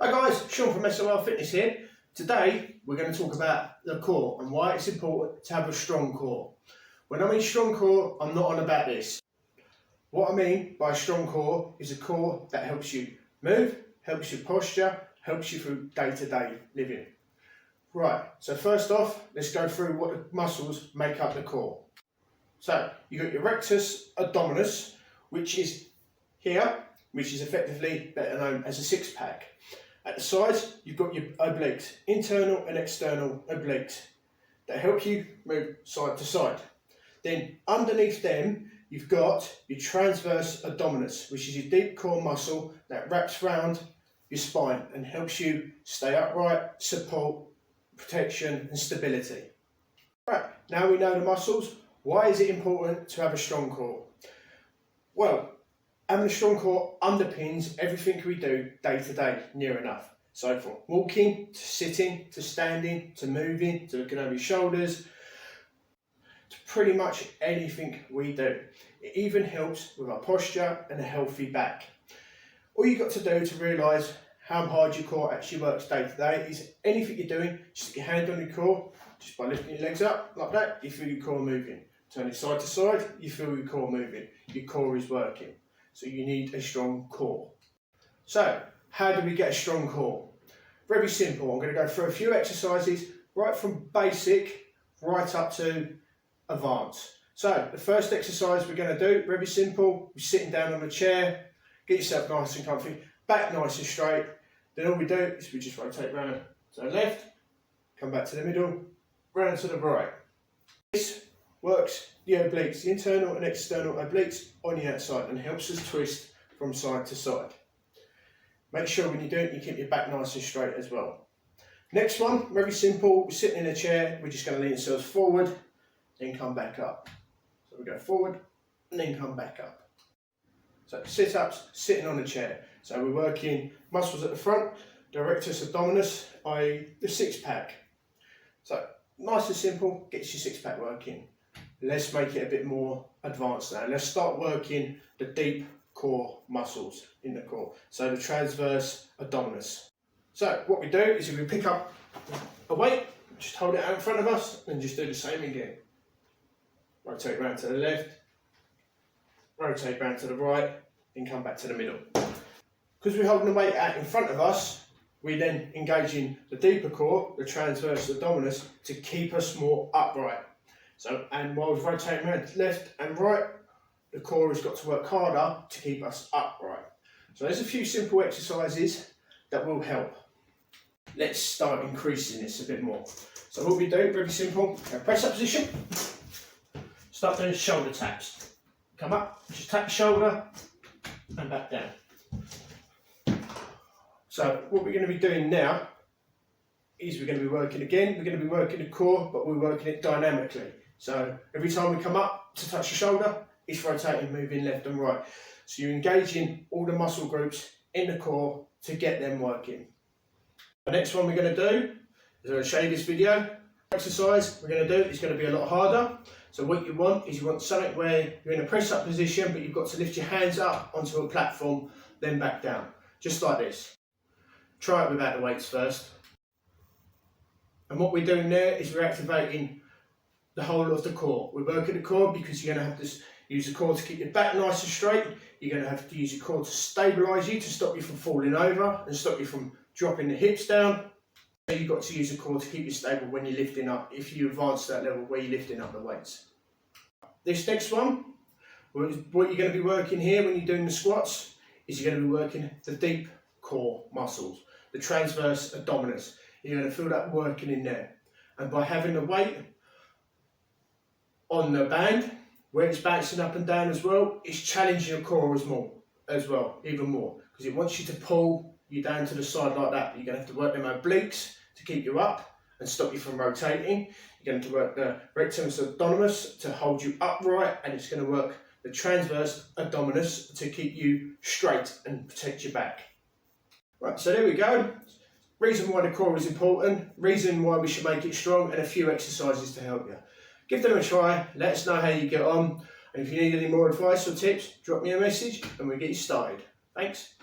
Hi guys, Sean from SOL Fitness here. Today we're going to talk about the core and why it's important to have a strong core. When I mean strong core, I'm not on about this. What I mean by a strong core is a core that helps you move, helps your posture, helps you through day-to-day living. Right, so first off, let's go through what the muscles make up the core. So you've got your rectus abdominis, which is here, which is effectively better known as a six-pack. At the sides, you've got your obliques, internal and external obliques, that help you move side to side. Then underneath them, you've got your transverse abdominis, which is your deep core muscle that wraps around your spine and helps you stay upright, support, protection and stability. Right, now we know the muscles. Why is it important to have a strong core? Well, having a strong core underpins everything we do day to day, near enough. So from walking, to sitting, to standing, to moving, to looking over your shoulders, to pretty much anything we do. It even helps with our posture and a healthy back. All you've got to do to realise how hard your core actually works day to day is anything you're doing, just stick your hand on your core, just by lifting your legs up like that, you feel your core moving. Turning side to side, you feel your core moving. Your core is working. So you need a strong core. So, how do we get a strong core? Very simple. I'm going to go through a few exercises right from basic right up to advanced. So, the first exercise we're going to do, very simple. You're sitting down on a chair, get yourself nice and comfy, back nice and straight. Then all we do is we just rotate round to the left, come back to the middle, round to the right. This works the obliques, the internal and external obliques on the outside and helps us twist from side to side. Make sure when you do it, you keep your back nice and straight as well. Next one, very simple, we're sitting in a chair, we're just going to lean ourselves forward, then come back up. So we go forward and then come back up. So sit-ups, sitting on a chair. So we're working muscles at the front, the rectus abdominis, i.e. the six-pack. So nice and simple, gets your six-pack working. Let's make it a bit more advanced now. Let's start working the deep core muscles in the core. So the transverse abdominis. So what we do is if we pick up a weight, just hold it out in front of us and just do the same again. Rotate round to the left, rotate round to the right, then come back to the middle. Because we're holding the weight out in front of us, we then engage in the deeper core, the transverse abdominis, to keep us more upright. So, and while we're rotating around left and right, the core has got to work harder to keep us upright. So there's a few simple exercises that will help. Let's start increasing this a bit more. So what we do, very simple, press up position, start doing shoulder taps. Come up, just tap the shoulder and back down. So what we're going to be doing now is we're going to be working again, we're going to be working the core, but we're working it dynamically. So every time we come up to touch the shoulder, it's rotating, moving left and right. So you're engaging all the muscle groups in the core to get them working. The next one we're going to do is I'm going to show you this video. Exercise we're going to do is going to be a lot harder. So what you want is you want something where you're in a press up position, but you've got to lift your hands up onto a platform, then back down. Just like this. Try it without the weights first. And what we're doing there is we're activating the whole of the core. We're working the core because you're going to have to use the core to keep your back nice and straight. You're going to have to use your core to stabilise you, to stop you from falling over and stop you from dropping the hips down. So you've got to use the core to keep you stable when you're lifting up, if you advance to that level where you're lifting up the weights. This next one, what you're going to be working here when you're doing the squats is you're going to be working the deep core muscles, the transverse abdominis. You're going to feel that working in there. And by having the weight on the band, where it's bouncing up and down as well, it's challenging your core even more, because it wants you to pull you down to the side like that. You're going to have to work them obliques to keep you up and stop you from rotating. You're going to work the rectus abdominis to hold you upright, and it's going to work the transverse abdominis to keep you straight and protect your back. Right, so there we go. Reason why the core is important, reason why we should make it strong, and a few exercises to help you. Give them a try, let us know how you get on, and if you need any more advice or tips, drop me a message and we'll get you started. Thanks.